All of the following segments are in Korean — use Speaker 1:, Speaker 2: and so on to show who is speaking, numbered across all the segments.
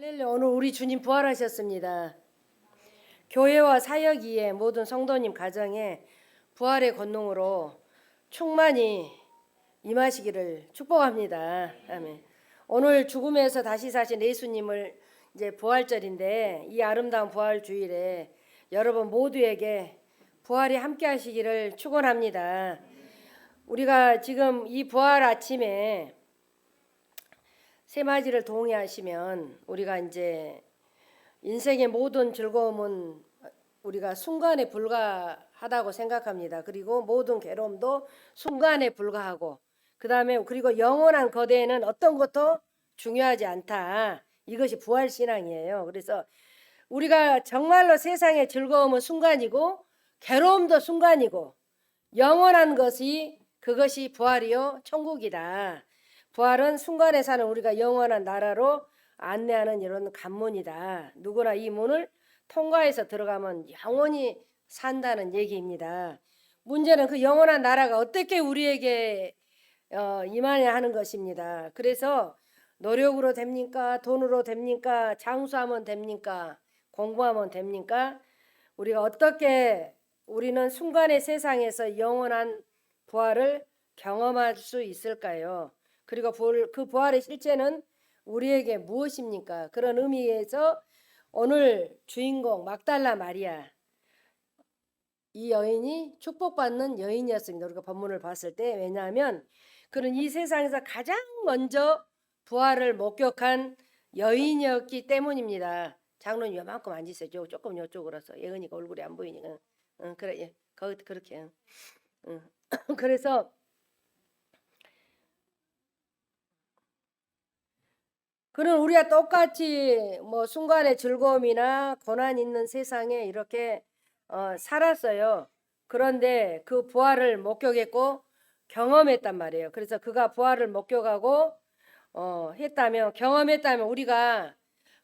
Speaker 1: 할렐루야. 오늘 우리 주님 부활하셨습니다. 교회와 사역이에 모든 성도님 가정에 부활의 권능으로 충만히 임하시기를 축복합니다. 아멘. 오늘 죽음에서 다시 사신 예수님을 이제 부활절인데 이 아름다운 부활 주일에 여러분 모두에게 부활이 함께 하시기를 축원합니다. 우리가 지금 이 부활 아침에 세마지를 동의하시면 우리가 이제 인생의 모든 즐거움은 우리가 순간에 불과하다고 생각합니다. 그리고 모든 괴로움도 순간에 불과하고 그다음에 그리고 영원한 거대에는 어떤 것도 중요하지 않다. 이것이 부활 신앙이에요. 그래서 우리가 정말로 세상의 즐거움은 순간이고 괴로움도 순간이고 영원한 것이 그것이 부활이요 천국이다. 부활은 순간에 사는 우리가 영원한 나라로 안내하는 이런 관문이다. 누구나 이 문을 통과해서 들어가면 영원히 산다는 얘기입니다. 문제는 그 영원한 나라가 어떻게 우리에게 임하냐 하는 것입니다. 그래서 노력으로 됩니까? 돈으로 됩니까? 장수하면 됩니까? 공부하면 됩니까? 우리가 어떻게 우리는 순간의 세상에서 영원한 부활을 경험할 수 있을까요? 그리고 그 부활의 실제는 우리에게 무엇입니까? 그런 의미에서 오늘 주인공 막달라 마리아 이 여인이 축복받는 여인이었습니다. 우리가 본문을 봤을 때 왜냐하면 그는 이 세상에서 가장 먼저 부활을 목격한 여인이었기 때문입니다. 장로님 요만큼 앉으세요. 조금 이쪽으로서 예은이가 얼굴이 안 보이니까 그래 예, 그렇게 그래서 그는 우리가 똑같이 뭐 순간의 즐거움이나 고난 있는 세상에 이렇게 살았어요. 그런데 그 부활을 목격했고 경험했단 말이에요. 그래서 그가 부활을 목격하고 했다면 경험했다면 우리가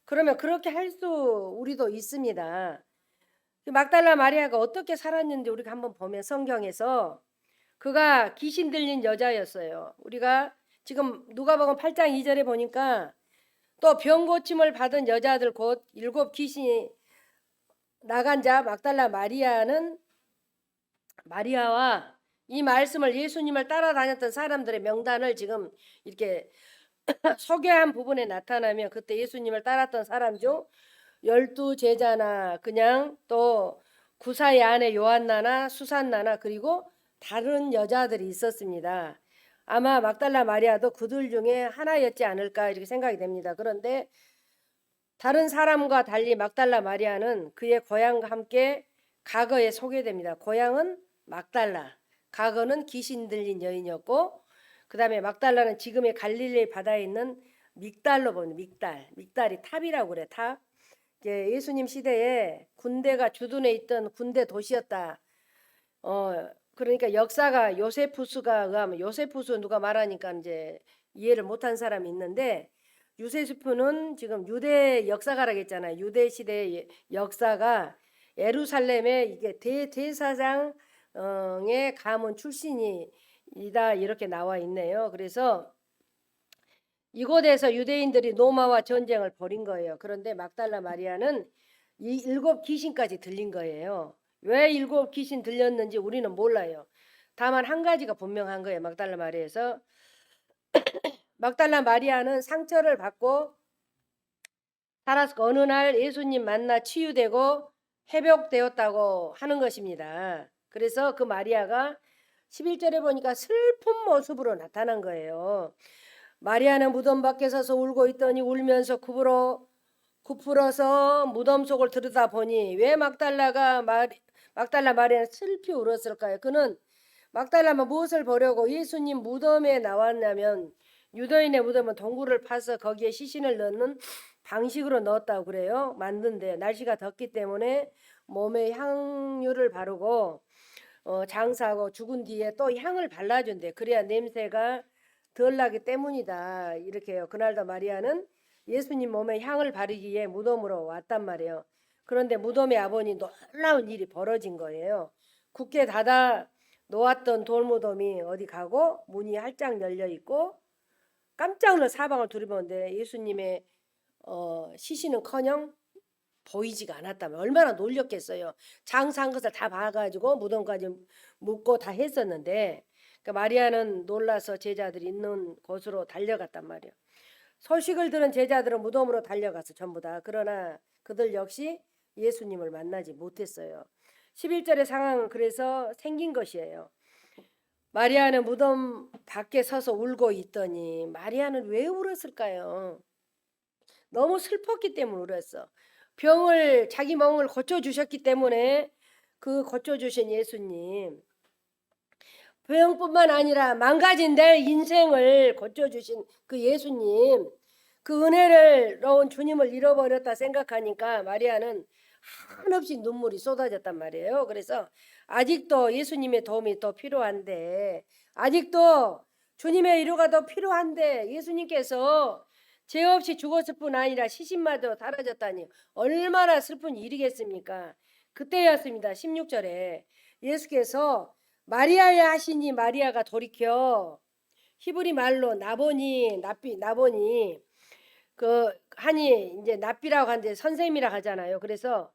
Speaker 1: 그러면 그렇게 할 수 우리도 있습니다. 막달라 마리아가 어떻게 살았는지 우리가 한번 보면 성경에서 그가 귀신 들린 여자였어요. 우리가 지금 누가복음 8장 2절에 보니까 또 병 고침을 받은 여자들 곧 7 귀신이 나간 자 막달라 마리아와 이 말씀을 예수님을 따라다녔던 사람들의 명단을 지금 이렇게 소개한 부분에 나타나면 그때 예수님을 따랐던 사람 중 12제자나 그냥 또 구사의 아내 요한나나 수산나나 그리고 다른 여자들이 있었습니다. 아마 막달라 마리아도 그들 중에 하나였지 않을까 이렇게 생각이 됩니다. 그런데 다른 사람과 달리 막달라 마리아는 그의 고향과 함께 과거에 소개됩니다. 고향은 막달라, 과거는 귀신 들린 여인이었고 그 다음에 막달라는 지금의 갈릴리 바다에 있는 믹달로 봅니다. 믹달이 탑이라고 그래. 탑. 예수님 시대에 군대가 주둔해 있던 군대 도시였다. 그러니까 역사가 요세푸스가 의하면 요세푸스 누가 말하니까 이제 이해를 못한 사람이 있는데 요세푸스는 지금 유대 역사가라고 했잖아요. 유대 시대의 역사가 예루살렘의 이게 대제사장의 가문 출신이다 이렇게 나와 있네요. 그래서 이곳에서 유대인들이 로마와 전쟁을 벌인 거예요. 그런데 막달라 마리아는 이 7 귀신까지 들린 거예요. 왜 7 귀신 들렸는지 우리는 몰라요. 다만 한 가지가 분명한 거예요. 막달라 마리아에서 막달라 마리아는 상처를 받고 살아서 어느 날 예수님 만나 치유되고 회복되었다고 하는 것입니다. 그래서 그 마리아가 11절에 보니까 슬픈 모습으로 나타난 거예요. 마리아는 무덤 밖에 서서 울고 있더니 울면서 굽으러서 무덤 속을 들여다보니 왜 막달라 마리아는 슬피 울었을까요? 그는 막달라가 무엇을 보려고 예수님 무덤에 나왔냐면 유대인의 무덤은 동굴을 파서 거기에 시신을 넣는 방식으로 넣었다고 그래요. 만든데 날씨가 덥기 때문에 몸에 향유를 바르고 장사하고 죽은 뒤에 또 향을 발라준대. 그래야 냄새가 덜 나기 때문이다. 이렇게 해요. 그날도 마리아는 예수님 몸에 향을 바르기에 무덤으로 왔단 말이에요. 그런데 무덤의 아버님 놀라운 일이 벌어진 거예요. 굳게 닫아 놓았던 돌무덤이 어디 가고 문이 활짝 열려 있고 깜짝 놀라 사방을 두리보는데 예수님의 시신은커녕 보이지가 않았다면 얼마나 놀렸겠어요. 장사한 것을 다 봐가지고 무덤까지 묻고 다 했었는데, 그러니까 마리아는 놀라서 제자들이 있는 곳으로 달려갔단 말이에요. 소식을 들은 제자들은 무덤으로 달려가서 전부 다. 그러나 그들 역시 예수님을 만나지 못했어요. 11절의 상황은 그래서 생긴 것이에요. 마리아는 무덤 밖에 서서 울고 있더니, 마리아는 왜 울었을까요? 너무 슬펐기 때문에 울었어. 자기 몸을 고쳐주셨기 때문에 그 고쳐주신 예수님, 병뿐만 아니라 망가진 내 인생을 고쳐주신 그 예수님, 그 은혜를 넣은 주님을 잃어버렸다 생각하니까 마리아는 한없이 눈물이 쏟아졌단 말이에요. 그래서 아직도 예수님의 도움이 더 필요한데, 아직도 주님의 위로가 더 필요한데, 예수님께서 죄 없이 죽었을 뿐 아니라 시신마저 사라졌다니 얼마나 슬픈 일이겠습니까? 그때였습니다. 16절에 예수께서 마리아야 하시니 마리아가 돌이켜 히브리 말로 나보니 하니 이제 납비라고 하는데 선생님이라고 하잖아요. 그래서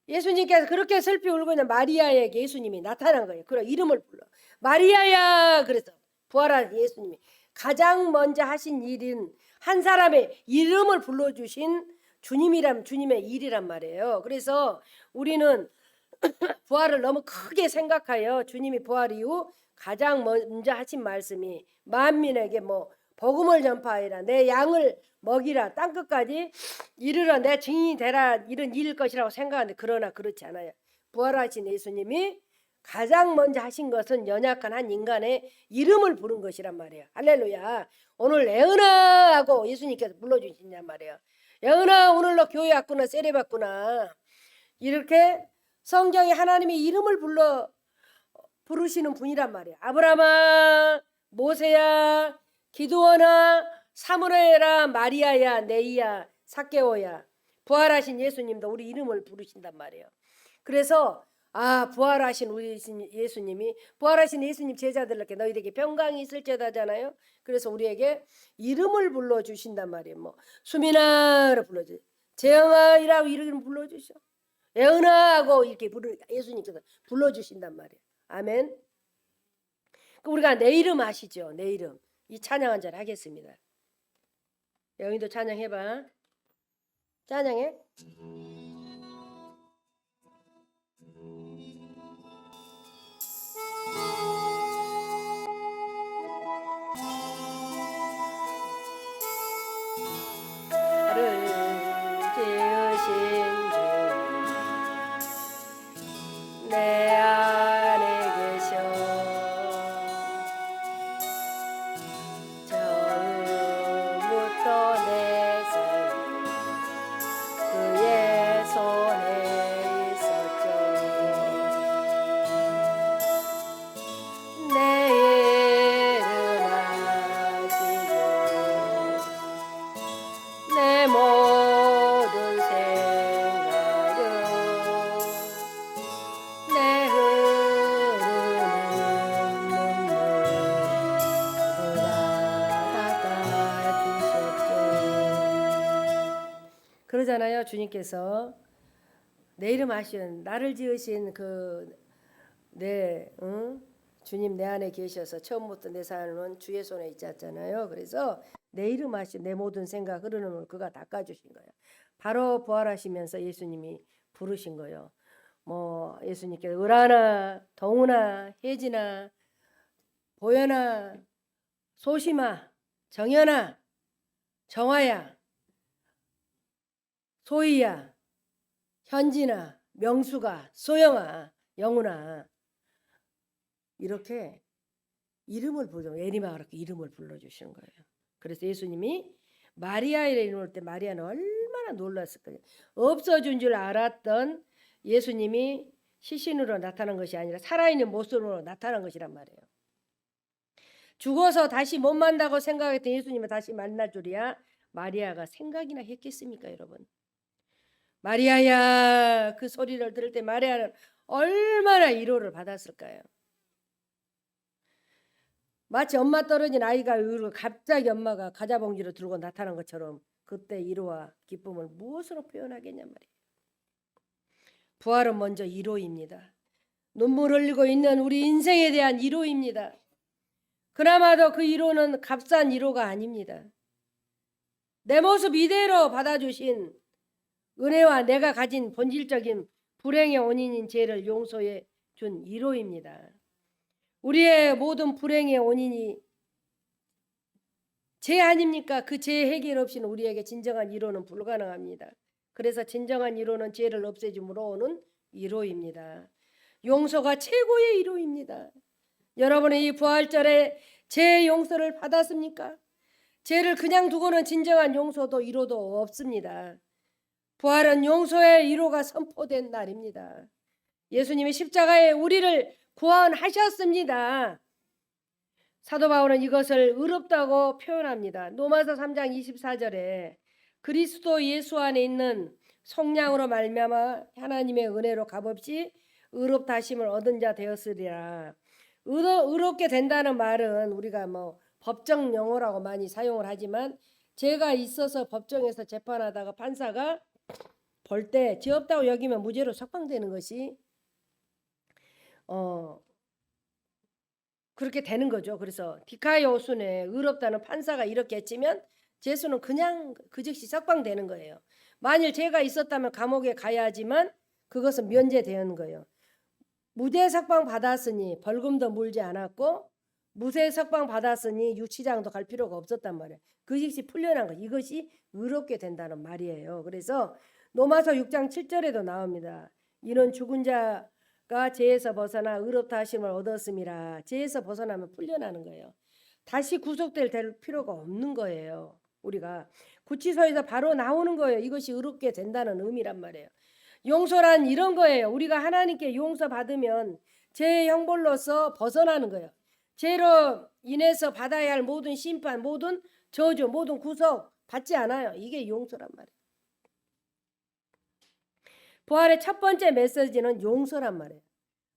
Speaker 1: 예수님께서 그렇게 슬피 울고 있는 마리아에게 예수님이 나타난 거예요. 그래 이름을 불러 마리아야. 그래서 부활한 예수님이 가장 먼저 하신 일인 한 사람의 이름을 불러주신 주님이란 주님의 일이란 말이에요. 그래서 우리는 부활을 너무 크게 생각하여 주님이 부활 이후 가장 먼저 하신 말씀이 만민에게 복음을 전파하라, 내 양을 먹이라, 땅끝까지 이르러 내 증인이 되라, 이런 일일 것이라고 생각하는데, 그러나 그렇지 않아요. 부활하신 예수님이 가장 먼저 하신 것은 연약한 한 인간의 이름을 부른 것이란 말이에요. 할렐루야. 오늘 애은아 하고 예수님께서 불러주신단 말이에요. 애은아, 오늘 너 교회 왔구나, 세례 받구나. 이렇게 성경에 하나님의 이름을 부르시는 분이란 말이에요. 아브라함아, 모세야, 기드온아, 사무엘아, 마리아야, 네이야, 삭개오야. 부활하신 예수님도 우리 이름을 부르신단 말이에요. 그래서 부활하신 우리 예수님이, 부활하신 예수님 제자들에게 너희에게 평강이 있을지어다잖아요. 그래서 우리에게 이름을 불러주신단 말이에요. 수민아를 불러주세요. 재영아이라고 이름 불러주셔. 애은아하고 이렇게 예수님께서 불러주신단 말이에요. 아멘. 우리가 내 이름 아시죠? 내 이름. 이 찬양 한 절 하겠습니다. 영희도 찬양해봐. 찬양해. 나를 지으신 주 내 안에 계셔. 처음부터 내 삶 그의 손에 있었죠. 내 이름 아시죠. 내 모든 생각은 내 흐르는 눈물 닦아주셨죠. 그러잖아요. 주님께서 내 이름 아시는, 나를 지으신 주님 내 안에 계셔서 처음부터 내 삶은 주의 손에 있잖아요. 그래서 내 이름 아시는 내 모든 생각 흐르는 걸 그가 닦아주신 거예요. 바로 부활하시면서 예수님이 부르신 거예요. 예수님께서 을하나, 동우나, 혜진아, 보현아, 소심아, 정연아, 정화야, 소희야, 현진아, 명수가, 소영아, 영훈아, 이렇게 이름을 예림아 그렇게 이름을 불러주시는 거예요. 그래서 예수님이 마리아의 이름을 볼 때 마리아는 얼마나 놀랐을 거예요. 없어진 줄 알았던 예수님이 시신으로 나타난 것이 아니라 살아있는 모습으로 나타난 것이란 말이에요. 죽어서 다시 못 만나고 생각했던 예수님을 다시 만날 줄이야 마리아가 생각이나 했겠습니까, 여러분? 마리아야, 그 소리를 들을 때 마리아는 얼마나 위로를 받았을까요? 마치 엄마 떨어진 아이가 갑자기 엄마가 과자 봉지를 들고 나타난 것처럼 그때 위로와 기쁨을 무엇으로 표현하겠냐 말이에요. 부활은 먼저 위로입니다. 눈물 흘리고 있는 우리 인생에 대한 위로입니다. 그나마도 그 위로는 값싼 위로가 아닙니다. 내 모습 이대로 받아주신 은혜와 내가 가진 본질적인 불행의 원인인 죄를 용서해 준 위로입니다. 우리의 모든 불행의 원인이 죄 아닙니까? 그 죄 해결 없이는 우리에게 진정한 위로는 불가능합니다. 그래서 진정한 위로는 죄를 없애줌으로 오는 위로입니다. 용서가 최고의 위로입니다. 여러분의 이 부활절에 죄 용서를 받았습니까? 죄를 그냥 두고는 진정한 용서도 위로도 없습니다. 부활은 용서의 위로가 선포된 날입니다. 예수님이 십자가에 우리를 구원하셨습니다. 사도 바울은 이것을 의롭다고 표현합니다. 로마서 3장 24절에 그리스도 예수 안에 있는 속량으로 말미암아 하나님의 은혜로 값없이 의롭다 하심을 얻은 자 되었으리라. 의롭게 된다는 말은 우리가 법정 용어라고 많이 사용을 하지만 죄가 있어서 법정에서 재판하다가 판사가 볼 때 죄 없다고 여기면 무죄로 석방되는 것이 그렇게 되는 거죠. 그래서 디카이오순에 의롭다는 판사가 이렇게 했지만 죄수는 그냥 그 즉시 석방되는 거예요. 만일 죄가 있었다면 감옥에 가야 하지만 그것은 면제되는 거예요. 무죄 석방 받았으니 벌금도 물지 않았고 무죄 석방 받았으니 유치장도 갈 필요가 없었단 말이에요. 그 즉시 풀려난 거. 이것이 의롭게 된다는 말이에요. 그래서 로마서 6장 7절에도 나옵니다. 이는 죽은 자가 죄에서 벗어나 의롭다 하심을 얻었음이라. 죄에서 벗어나면 풀려나는 거예요. 다시 구속될 필요가 없는 거예요. 우리가 구치소에서 바로 나오는 거예요. 이것이 의롭게 된다는 의미란 말이에요. 용서란 이런 거예요. 우리가 하나님께 용서받으면 죄의 형벌로서 벗어나는 거예요. 죄로 인해서 받아야 할 모든 심판, 모든 저주, 모든 구속 받지 않아요. 이게 용서란 말이에요. 부활의 첫 번째 메시지는 용서란 말이에요.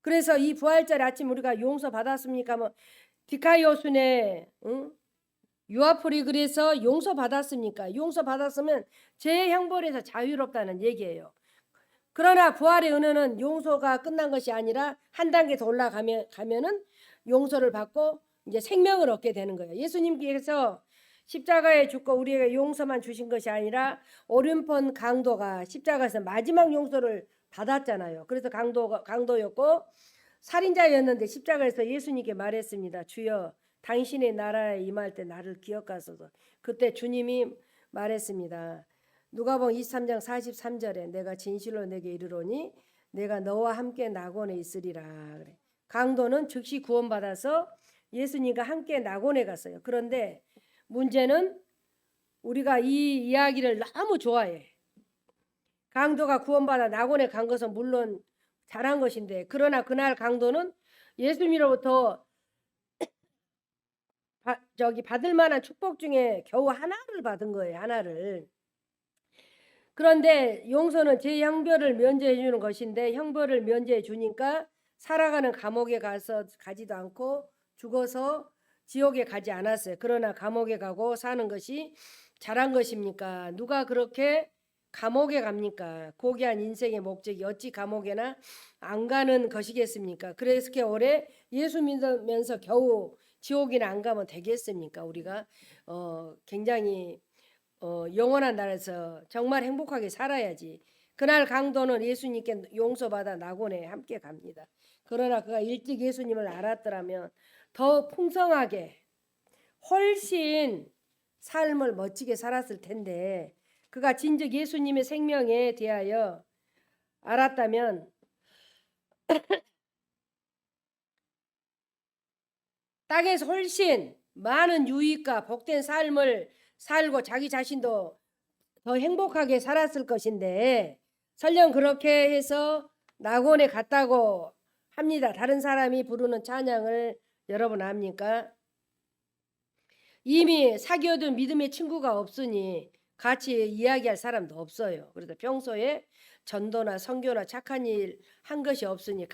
Speaker 1: 그래서 이 부활절 아침 우리가 용서 받았습니까? 디카이오순의 유아풀이 그래서 용서 받았습니까? 용서 받았으면 죄의 형벌에서 자유롭다는 얘기예요. 그러나 부활의 은혜는 용서가 끝난 것이 아니라 한 단계 더 올라가면은 용서를 받고 이제 생명을 얻게 되는 거예요. 예수님께서 십자가에 죽고 우리에게 용서만 주신 것이 아니라 오륜폰 강도가 십자가에서 마지막 용서를 받았잖아요. 그래서 강도였고 살인자였는데 십자가에서 예수님께 말했습니다. 주여 당신의 나라에 임할 때 나를 기억하소서. 그때 주님이 말했습니다. 누가복음 23장 43절에 내가 진실로 내게 이르노니 내가 너와 함께 낙원에 있으리라. 그래. 강도는 즉시 구원받아서 예수님과 함께 낙원에 갔어요. 그런데 문제는 우리가 이 이야기를 너무 좋아해. 강도가 구원받아 낙원에 간 것은 물론 잘한 것인데 그러나 그날 강도는 예수님으로부터 받을 만한 축복 중에 겨우 하나를 받은 거예요. 하나를. 그런데 용서는 제 형벌을 면제해 주는 것인데 형벌을 면제해 주니까 살아가는 감옥에 가지도 않고 죽어서 지옥에 가지 않았어요. 그러나 감옥에 가고 사는 것이 잘한 것입니까? 누가 그렇게 감옥에 갑니까? 고귀한 인생의 목적이 어찌 감옥에나 안 가는 것이겠습니까? 그래서 이렇게 오래 예수 믿으면서 겨우 지옥이나 안 가면 되겠습니까? 우리가 굉장히 영원한 나라에서 정말 행복하게 살아야지. 그날 강도는 예수님께 용서받아 낙원에 함께 갑니다. 그러나 그가 일찍 예수님을 알았더라면 더 풍성하게 훨씬 삶을 멋지게 살았을 텐데 그가 진즉 예수님의 생명에 대하여 알았다면 땅에서 훨씬 많은 유익과 복된 삶을 살고 자기 자신도 더 행복하게 살았을 것인데 설령 그렇게 해서 낙원에 갔다고 합니다. 다른 사람이 부르는 찬양을 여러분 압니까? 이미 사귀어둔 믿음의 친구가 없으니 같이 이야기할 사람도 없어요. 그래서 평소에 전도나 선교나 착한 일 한 것이 없으니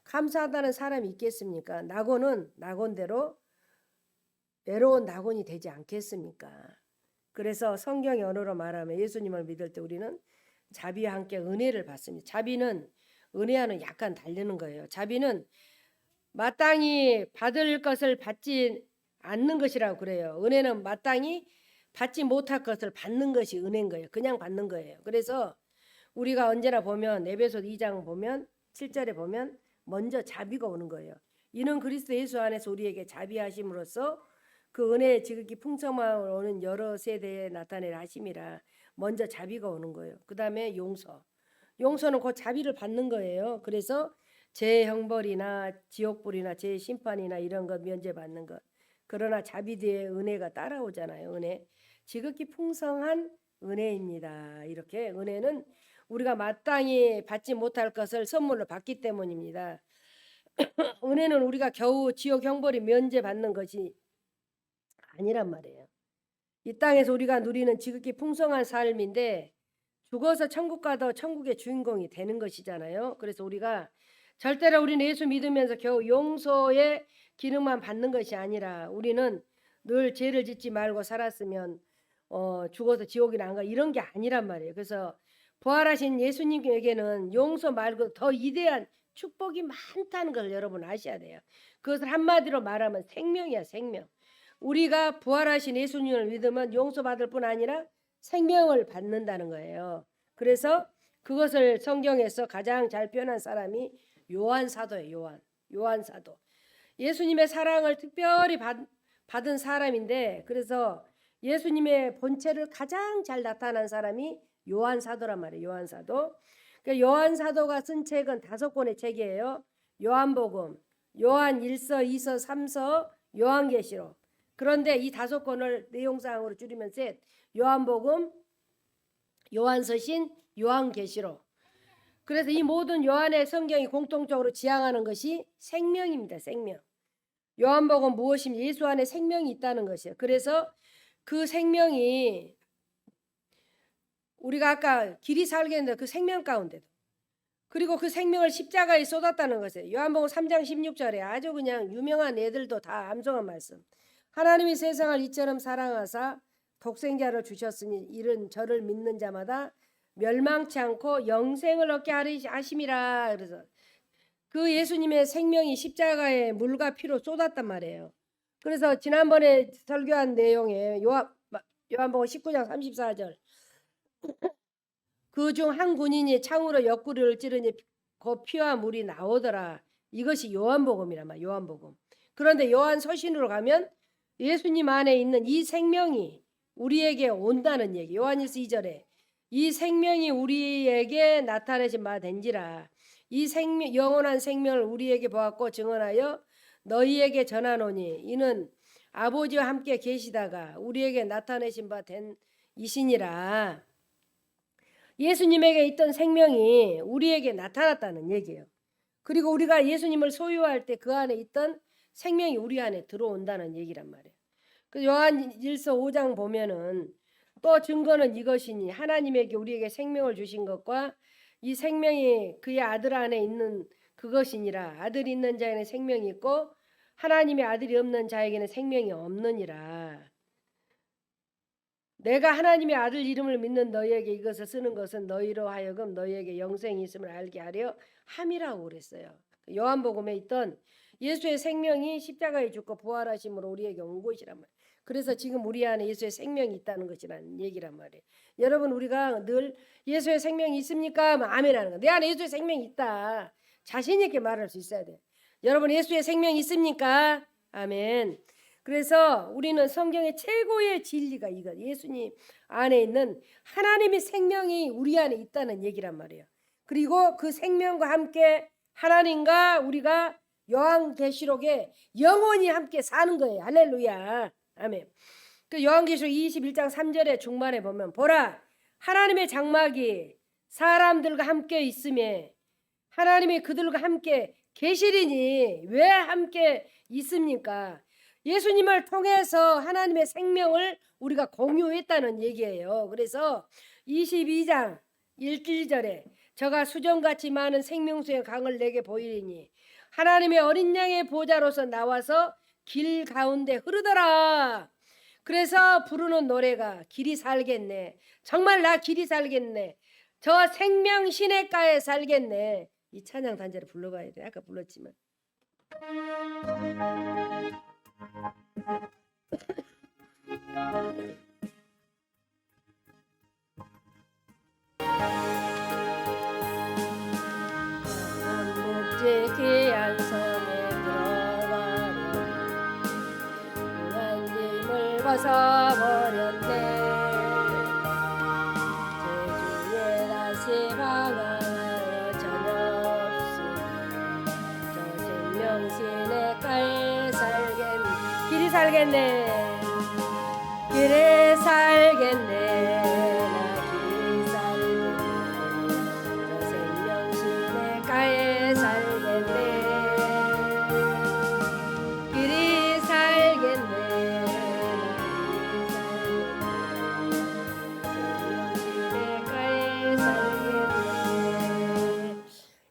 Speaker 1: 감사하다는 사람이 있겠습니까? 낙원은 낙원대로 외로운 낙원이 되지 않겠습니까? 그래서 성경의 언어로 말하면 예수님을 믿을 때 우리는 자비와 함께 은혜를 받습니다. 자비는 은혜와는 약간 다르는 거예요. 자비는 마땅히 받을 것을 받지 않는 것이라고 그래요. 은혜는 마땅히 받지 못할 것을 받는 것이 은혜인 거예요. 그냥 받는 거예요. 그래서 우리가 언제나 보면 에베소 2장 보면 7절에 보면 먼저 자비가 오는 거예요. 이는 그리스도 예수 안에서 우리에게 자비하심으로써 그 은혜의 지극히 풍성함을 오는 여러 세대에 나타내라 하심이라. 먼저 자비가 오는 거예요. 그 다음에 용서. 용서는 그 자비를 받는 거예요. 그래서 제 형벌이나 지옥불이나 제 심판이나 이런 것 면제받는 것. 그러나 자비 뒤에 은혜가 따라오잖아요. 은혜. 지극히 풍성한 은혜입니다. 이렇게 은혜는 우리가 마땅히 받지 못할 것을 선물로 받기 때문입니다. 은혜는 우리가 겨우 지옥 형벌이 면제받는 것이 아니란 말이에요. 이 땅에서 우리가 누리는 지극히 풍성한 삶인데 죽어서 천국 가도 천국의 주인공이 되는 것이잖아요. 그래서 우리가 절대로 우리는 예수 믿으면서 겨우 용서의 기능만 받는 것이 아니라 우리는 늘 죄를 짓지 말고 살았으면 죽어서 지옥이나 안 가 이런 게 아니란 말이에요. 그래서 부활하신 예수님에게는 용서 말고 더 위대한 축복이 많다는 걸 여러분 아셔야 돼요. 그것을 한마디로 말하면 생명이야, 생명. 우리가 부활하신 예수님을 믿으면 용서받을 뿐 아니라 생명을 받는다는 거예요. 그래서 그것을 성경에서 가장 잘 표현한 사람이 요한 사도예요. 요한 사도. 예수님의 사랑을 특별히 받은 사람인데 그래서 예수님의 본체를 가장 잘 나타난 사람이 요한 사도란 말이에요. 요한 사도. 그러니까 요한 사도가 쓴 책은 5권의 책이에요. 요한복음, 요한 1서, 2서, 3서, 요한계시록. 그런데 이 5권을 내용상으로 줄이면 셋. 요한복음, 요한서신, 요한계시록. 그래서 이 모든 요한의 성경이 공통적으로 지향하는 것이 생명입니다. 생명. 요한복음 무엇이면 예수 안에 생명이 있다는 것이에요. 그래서 그 생명이 우리가 아까 길이 살게 했는데 그 생명 가운데도 그리고 그 생명을 십자가에 쏟았다는 것이에요. 요한복음 3장 16절에 아주 그냥 유명한 애들도 다 암송한 말씀. 하나님이 세상을 이처럼 사랑하사 독생자를 주셨으니 이는 저를 믿는 자마다 멸망치 않고 영생을 얻게 하심이라. 그래서 그 예수님의 생명이 십자가에 물과 피로 쏟았단 말이에요. 그래서 지난번에 설교한 내용에 요한복음 19장 34절 그 중 한 군인이 창으로 옆구리를 찌르니 그 피와 물이 나오더라. 이것이 요한복음이란 말이야. 요한복음. 그런데 요한 서신으로 가면 예수님 안에 있는 이 생명이 우리에게 온다는 얘기. 요한일서 2절에 이 생명이 우리에게 나타내신 바 된지라. 이 생명, 영원한 생명을 우리에게 보았고 증언하여 너희에게 전하노니 이는 아버지와 함께 계시다가 우리에게 나타내신 바 된 이시니라. 예수님에게 있던 생명이 우리에게 나타났다는 얘기예요. 그리고 우리가 예수님을 소유할 때 그 안에 있던 생명이 우리 안에 들어온다는 얘기란 말이에요. 그 요한일서 5장 보면은 또 증거는 이것이니 하나님에게 우리에게 생명을 주신 것과 이 생명이 그의 아들 안에 있는 그것이니라. 아들이 있는 자에는 생명이 있고 하나님의 아들이 없는 자에게는 생명이 없느니라. 내가 하나님의 아들 이름을 믿는 너희에게 이것을 쓰는 것은 너희로 하여금 너희에게 영생이 있음을 알게 하려 함이라고 그랬어요. 요한복음에 있던 예수의 생명이 십자가에 죽고 부활하심으로 우리에게 온 것이란 말이에요. 그래서 지금 우리 안에 예수의 생명이 있다는 것이란 얘기란 말이에요. 여러분 우리가 늘 예수의 생명이 있습니까? 아멘 하는 거. 내 안에 예수의 생명이 있다. 자신 있게 말할 수 있어야 돼. 여러분 예수의 생명이 있습니까? 아멘. 그래서 우리는 성경의 최고의 진리가 이거 예수님 안에 있는 하나님의 생명이 우리 안에 있다는 얘기란 말이에요. 그리고 그 생명과 함께 하나님과 우리가 요한계시록에 영원히 함께 사는 거예요. 할렐루야. 아멘. 그 요한계시록 21장 3절에 중반에 보면 보라 하나님의 장막이 사람들과 함께 있음에 하나님이 그들과 함께 계시리니 왜 함께 있습니까? 예수님을 통해서 하나님의 생명을 우리가 공유했다는 얘기예요. 그래서 22장 1절에 저가 수정같이 많은 생명수의 강을 내게 보이리니 하나님의 어린 양의 보좌로서 나와서 길 가운데 흐르더라. 그래서 부르는 노래가 길이 살겠네. 정말 나 길이 살겠네. 저 생명 시냇가에 살겠네. 이 찬양 단절을 불러봐야 돼. 아까 불렀지만. 목재 귀한 섬에 들어가려 무한 짐을 벗어버렸네. 제주에 다시 방황하여 저녁 없으니 저 생명신의 가에 살겠네. 길이 살겠네. 길에 살겠네. 나 길이 살겠네. 저 생명신의 가에 살겠네. 길이 살겠네. 나 길이 살겠네. 생명신의 가에 살겠네.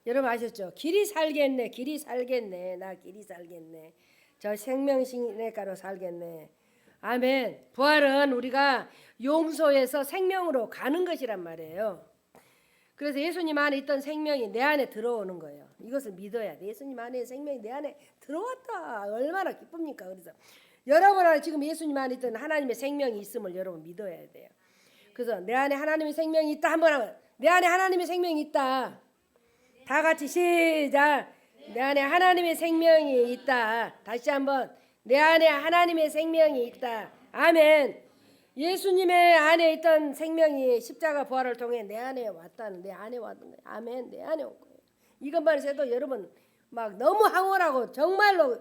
Speaker 1: 여러분 아셨죠? 길이 살겠네. 길이 살겠네. 나 길이 살겠네. 저 생명신의 가로 살겠네. 아멘. 부활은 우리가 용서해서 생명으로 가는 것이란 말이에요. 그래서 예수님 안에 있던 생명이 내 안에 들어오는 거예요. 이것을 믿어야 돼. 예수님 안에 생명이 내 안에 들어왔다. 얼마나 기쁩니까? 그래서 여러분 안에 지금 예수님 안에 있던 하나님의 생명이 있음을 여러분 믿어야 돼요. 그래서 내 안에 하나님의 생명이 있다. 한번 하면 내 안에 하나님의 생명이 있다. 다 같이 시작. 내 안에 하나님의 생명이 있다. 다시 한번. 내 안에 하나님의 생명이 있다. 아멘. 예수님의 안에 있던 생명이 십자가 부활을 통해 내 안에 왔다는, 내 안에 왔던 거예요. 아멘. 내 안에 온 거예요. 이것만 해도 여러분 막 너무 황홀하고 정말로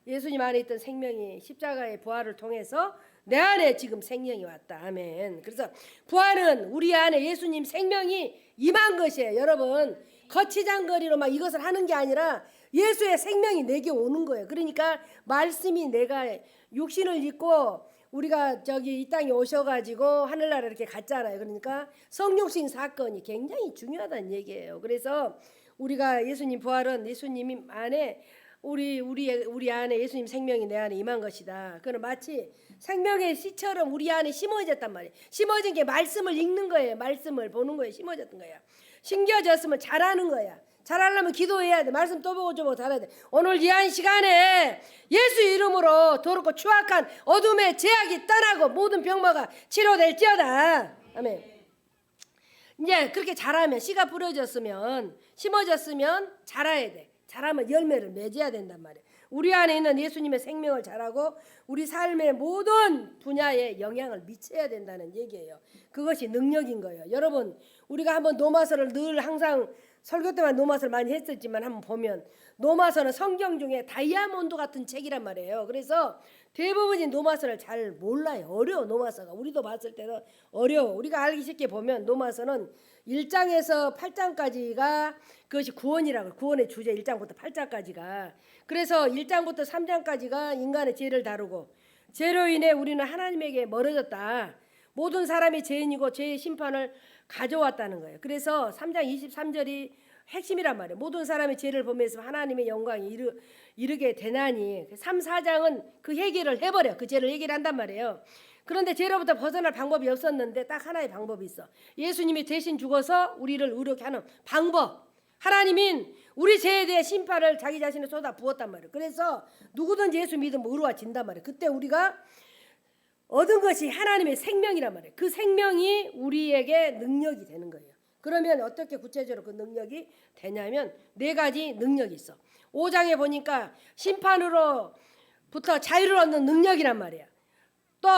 Speaker 1: 예수님 안에 있던 생명이 십자가의 부활을 통해서 내 안에 지금 생명이 왔다. 아멘. 그래서 부활은 우리 안에 예수님 생명이 임한 것이에요. 여러분 거치장거리로 막 이것을 하는 게 아니라 예수의 생명이 내게 오는 거예요. 그러니까 말씀이 내가 육신을 입고 우리가 저기 이 땅에 오셔가지고 하늘나라 이렇게 갔잖아요. 그러니까 성육신 사건이 굉장히 중요하다는 얘기예요. 그래서 우리가 예수님 부활은 예수님 안에 우리 안에 예수님 생명이 내 안에 임한 것이다. 그는 마치 생명의 씨처럼 우리 안에 심어졌단 말이에요. 심어진 게 말씀을 읽는 거예요. 말씀을 보는 거예요. 심어졌던 거야. 심겨졌으면 잘하는 거야. 잘하려면 기도해야 돼. 말씀 또 보고 좀 보고 잘해야 돼. 오늘 귀한 시간에 예수 이름으로 더럽고 추악한 어둠의 제약이 떠나고 모든 병마가 치료될지어다. 아멘. 이제 그렇게 잘하면 씨가 뿌려졌으면 심어졌으면 자라야 돼. 자라면 열매를 맺어야 된단 말이에요. 우리 안에 있는 예수님의 생명을 자라고 우리 삶의 모든 분야에 영향을 미쳐야 된다는 얘기예요. 그것이 능력인 거예요. 여러분 우리가 한번 노마서를 늘 항상 설교 때만 노마서를 많이 했었지만 한번 보면 노마서는 성경 중에 다이아몬드 같은 책이란 말이에요. 그래서 대부분이 노마서를 잘 몰라요. 어려워 노마서가. 우리도 봤을 때는 어려워. 우리가 알기 쉽게 보면 노마서는 1장에서 8장까지가 그것이 구원이라고. 구원의 주제 1장부터 8장까지가. 그래서 1장부터 3장까지가 인간의 죄를 다루고 죄로 인해 우리는 하나님에게 멀어졌다. 모든 사람이 죄인이고 죄의 심판을 가져왔다는 거예요. 그래서 3장 23절이 핵심이란 말이에요. 모든 사람의 죄를 보면서 하나님의 영광이 이르게 되나니 3, 4장은 그 해결을 해버려. 그 죄를 해결한단 말이에요. 그런데 죄로부터 벗어날 방법이 없었는데 딱 하나의 방법이 있어. 예수님이 대신 죽어서 우리를 의롭게 하는 방법. 하나님인 우리 죄에 대해 심판을 자기 자신에 쏟아 부었단 말이에요. 그래서 누구든지 예수 믿으면 의로워진단 말이에요. 그때 우리가 얻은 것이 하나님의 생명이란 말이에요. 그 생명이 우리에게 능력이 되는 거예요. 그러면 어떻게 구체적으로 그 능력이 되냐면 네 가지 능력이 있어. 5장에 보니까 심판으로부터 자유를 얻는 능력이란 말이야. 또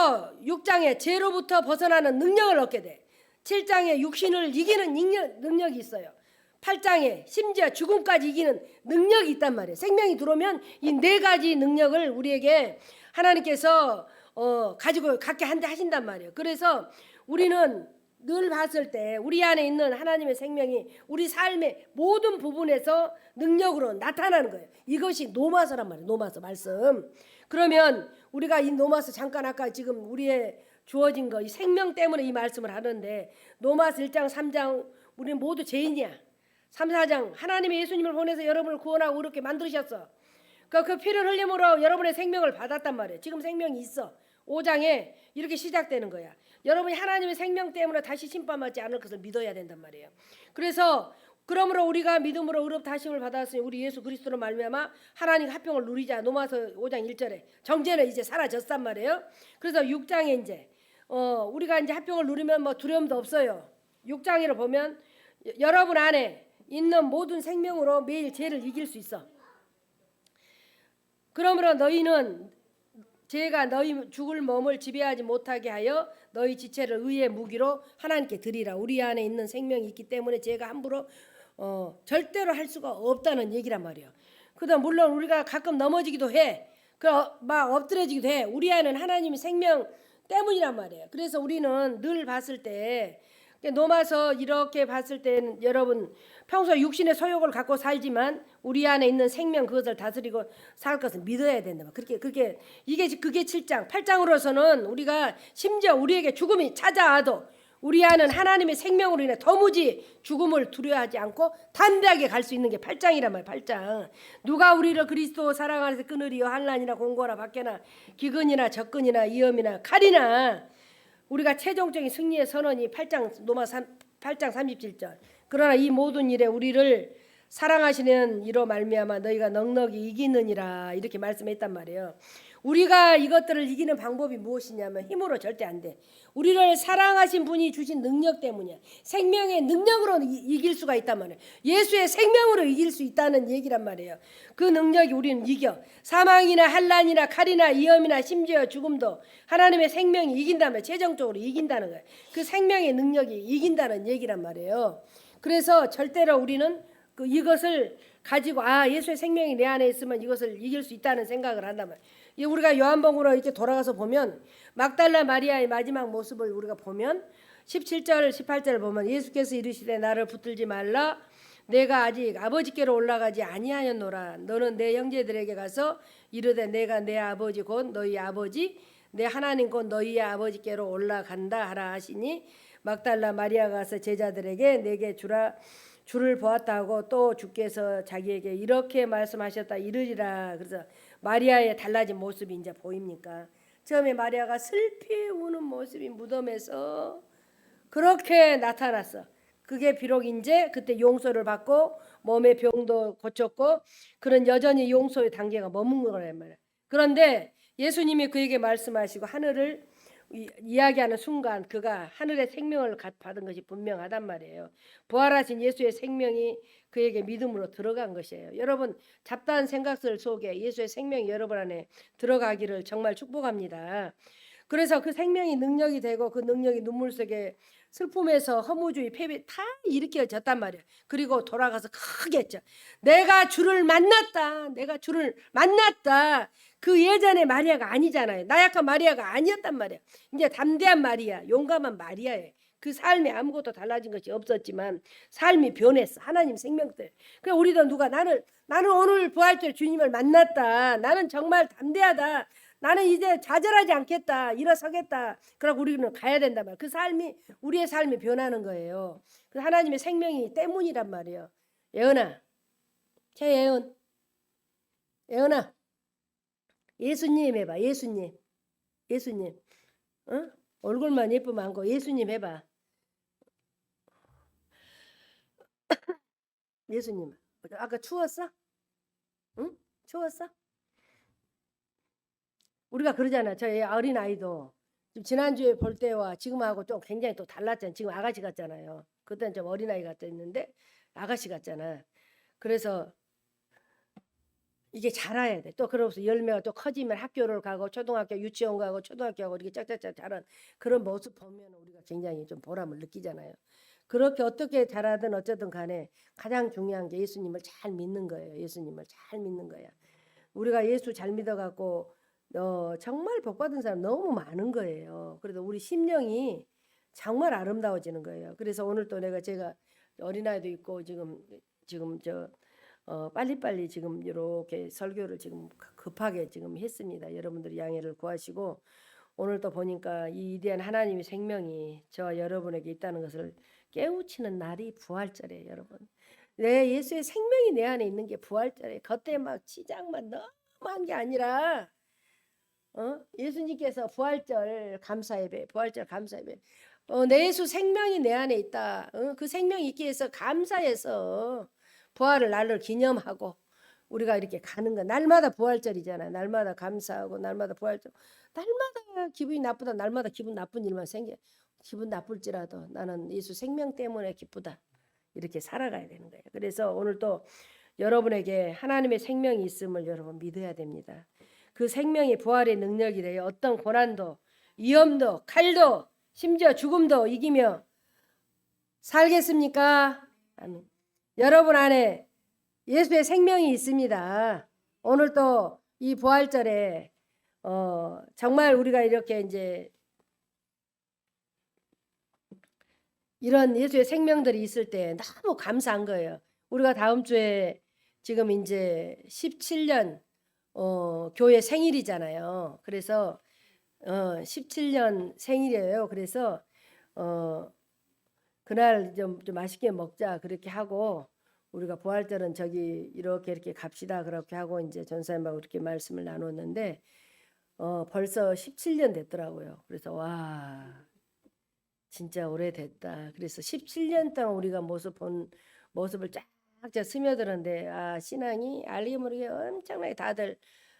Speaker 1: 6장에 죄로부터 벗어나는 능력을 얻게 돼. 7장에 육신을 이기는 능력이 있어요. 8장에 심지어 죽음까지 이기는 능력이 있단 말이에요. 생명이 들어오면 이 네 가지 능력을 우리에게 하나님께서 가지고 갖게 하신단 말이에요. 그래서 우리는 늘 봤을 때 우리 안에 있는 하나님의 생명이 우리 삶의 모든 부분에서 능력으로 나타나는 거예요. 이것이 노마서란 말이에요. 노마서 말씀. 그러면 우리가 이 노마서 잠깐 아까 지금 우리의 주어진 거 이 생명 때문에 이 말씀을 하는데 노마서 1장 3장 우리는 모두 죄인이야. 3, 4장 하나님이 예수님을 보내서 여러분을 구원하고 이렇게 만드셨어. 그 피를 흘림으로 여러분의 생명을 받았단 말이에요. 지금 생명이 있어. 5장에 이렇게 시작되는 거야. 여러분이 하나님의 생명 때문에 다시 심판받지 않을 것을 믿어야 된단 말이에요. 그래서 그러므로 우리가 믿음으로 의롭다심을 받았으니 우리 예수 그리스도로 말미암아 하나님 합평을 누리자. 로마서 5장 1절에 정죄는 이제 사라졌단 말이에요. 그래서 6장에 이제 우리가 이제 합평을 누리면 뭐 두려움도 없어요. 6장으로 보면 여러분 안에 있는 모든 생명으로 매일 죄를 이길 수 있어. 그러므로 너희는 죄가 너희 죽을 몸을 지배하지 못하게 하여 너희 지체를 의의 무기로 하나님께 드리라. 우리 안에 있는 생명이 있기 때문에 죄가 함부로 절대로 할 수가 없다는 얘기란 말이에요. 그다음 물론 우리가 가끔 넘어지기도 해. 막 엎드려지기도 해. 우리 안에는 하나님의 생명 때문이란 말이에요. 그래서 우리는 늘 봤을 때 노마서 이렇게 봤을 때는 여러분 평소 육신의 소욕을 갖고 살지만 우리 안에 있는 생명 그것을 다스리고 살 것을 믿어야 된다. 그게 7장 8장으로서는 우리가 심지어 우리에게 죽음이 찾아와도 우리 안은 하나님의 생명으로 인해 도무지 죽음을 두려워하지 않고 담대하게 갈 수 있는 게 8장이란 말이에요. 8장. 누가 우리를 그리스도 사랑 안에서 끊으리요. 환난이나 공고나 박해나 기근이나 적근이나 위험이나 칼이나. 우리가 최종적인 승리의 선언이 8장 로마 8장 37절. 그러나 이 모든 일에 우리를 사랑하시는 이로 말미암아 너희가 넉넉히 이기느니라 이렇게 말씀했단 말이에요. 우리가 이것들을 이기는 방법이 무엇이냐면 힘으로 절대 안 돼. 우리를 사랑하신 분이 주신 능력 때문이야. 생명의 능력으로 이길 수가 있단 말이에요. 예수의 생명으로 이길 수 있다는 얘기란 말이에요. 그 능력이 우리는 이겨. 사망이나 환난이나 칼이나 위험이나 심지어 죽음도 하나님의 생명이 이긴다면 최종적으로 이긴다는 거예요. 그 생명의 능력이 이긴다는 얘기란 말이에요. 그래서 절대로 우리는 이것을 가지고 예수의 생명이 내 안에 있으면 이것을 이길 수 있다는 생각을 한단 말이에요. 우리가 요한복음으로 이렇게 돌아가서 보면 막달라 마리아의 마지막 모습을 우리가 보면 17절 18절을 보면 예수께서 이르시되 나를 붙들지 말라 내가 아직 아버지께로 올라가지 아니하였노라. 너는 내 형제들에게 가서 이르되 내가 내 아버지 곧 너희 아버지 내 하나님 곧 너희의 아버지께로 올라간다 하라 하시니 막달라 마리아가 가서 제자들에게 내게 주를 보았다 하고 또 주께서 자기에게 이렇게 말씀하셨다 이르리라. 그래서 마리아의 달라진 모습이 이제 보입니까? 처음에 마리아가 슬피 우는 모습이 무덤에서 그렇게 나타났어. 그게 비록 이제 그때 용서를 받고 몸의 병도 고쳤고 그런 여전히 용서의 단계가 머문 거란 말이야. 그런데 예수님이 그에게 말씀하시고 하늘을 이야기하는 순간 그가 하늘의 생명을 받은 것이 분명하단 말이에요. 부활하신 예수의 생명이 그에게 믿음으로 들어간 것이에요. 여러분 잡다한 생각들 속에 예수의 생명이 여러분 안에 들어가기를 정말 축복합니다. 그래서 그 생명이 능력이 되고 그 능력이 눈물 속에 슬픔에서 허무주의 패배 다 일으켜졌단 말이에요. 그리고 돌아가서 크게 했죠. 내가 주를 만났다. 내가 주를 만났다. 그 예전의 마리아가 아니잖아요. 나약한 마리아가 아니었단 말이야. 이제 담대한 마리아, 용감한 마리아예요. 그 삶에 아무것도 달라진 것이 없었지만 삶이 변했어. 하나님 생명 때. 그래 우리도 나는 오늘 부활절 주님을 만났다. 나는 정말 담대하다. 나는 이제 좌절하지 않겠다. 일어서겠다. 그러고 우리는 가야 된단 말이야. 그 삶이 우리의 삶이 변하는 거예요. 그 하나님의 생명이 때문이란 말이에요. 예은아, 최예은, 예은아, 예수님 해봐. 예수님, 얼굴만 예쁘면 안 고 예수님 해봐. 예수님. 아까 추웠어? 응? 추웠어? 우리가 그러잖아. 저 어린 아이도 지난주에 볼 때와 지금하고 좀 굉장히 또 달랐잖아. 지금 아가씨 같잖아요. 그때는 좀 어린 아이 같았는데 아가씨 같잖아. 그래서 이게 자라야 돼. 또 그러고서 열매가 또 커지면 학교를 가고 초등학교 유치원 가고 초등학교 가고 이렇게 짝짝짝 자란 그런 모습 보면 우리가 굉장히 좀 보람을 느끼잖아요. 그렇게 어떻게 자라든 어쨌든 간에 가장 중요한 게 예수님을 잘 믿는 거예요. 예수님을 잘 믿는 거야. 우리가 예수 잘 믿어갖고 정말 복받은 사람 너무 많은 거예요. 그래도 우리 심령이 정말 아름다워지는 거예요. 그래서 오늘 또 제가 어린아이도 있고 지금 빨리빨리 지금 이렇게 설교를 지금 급하게 지금 했습니다. 여러분들이 양해를 구하시고 오늘 또 보니까 이 위대한 하나님의 생명이 저와 여러분에게 있다는 것을 깨우치는 날이 부활절이에요, 여러분. 예수의 생명이 내 안에 있는 게 부활절이에요. 겉에 막 치장만 너무 한 게 아니라 예수님께서 부활절 감사예배, 부활절 감사예배. 내 예수 생명이 내 안에 있다. 그 생명이 있기 위해서 감사해서 부활을 날을 기념하고 우리가 이렇게 가는 거. 날마다 부활절이잖아. 날마다 감사하고 날마다 부활절. 날마다 기분이 나쁘다. 날마다 기분 나쁜 일만 생겨. 기분 나쁠지라도 나는 예수 생명 때문에 기쁘다. 이렇게 살아가야 되는 거예요. 그래서 오늘 또 여러분에게 하나님의 생명이 있음을 여러분 믿어야 됩니다. 그 생명이 부활의 능력이래요. 어떤 고난도, 위험도, 칼도, 심지어 죽음도 이기며 살겠습니까? 아멘. 여러분 안에 예수의 생명이 있습니다. 오늘 또 이 부활절에 정말 우리가 이렇게 이제 이런 예수의 생명들이 있을 때 너무 감사한 거예요. 우리가 다음 주에 지금 이제 17년 교회 생일이잖아요. 그래서 17년 생일이에요. 그래서 그날 좀 맛있게 먹자 그렇게 하고 우리가 부활절은 저기 이렇게 갑시다 그렇게 하고 이제 전사님하고 이렇게 말씀을 나눴는데 벌써 17년 됐더라고요. 그래서 와 진짜 오래됐다. 그래서 17년 동안 우리가 본 모습을 쫙 스며들었는데 신앙이 알게 모르게 엄청나게 다들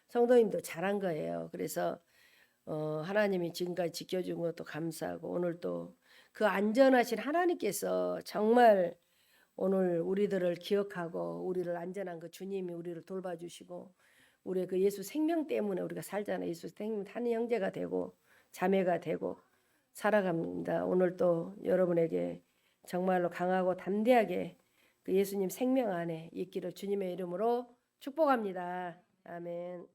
Speaker 1: 성도님도 잘한 거예요. 그래서 하나님이 지금까지 지켜준 것도 감사하고 오늘 또 그 안전하신 하나님께서 정말 오늘 우리들을 기억하고 우리를 안전한 그 주님이 우리를 돌봐주시고 우리의 그 예수 생명 때문에 우리가 살잖아요. 예수 생명 한 형제가 되고 자매가 되고 살아갑니다. 오늘 또 여러분에게 정말로 강하고 담대하게 그 예수님 생명 안에 있기를 주님의 이름으로 축복합니다. 아멘.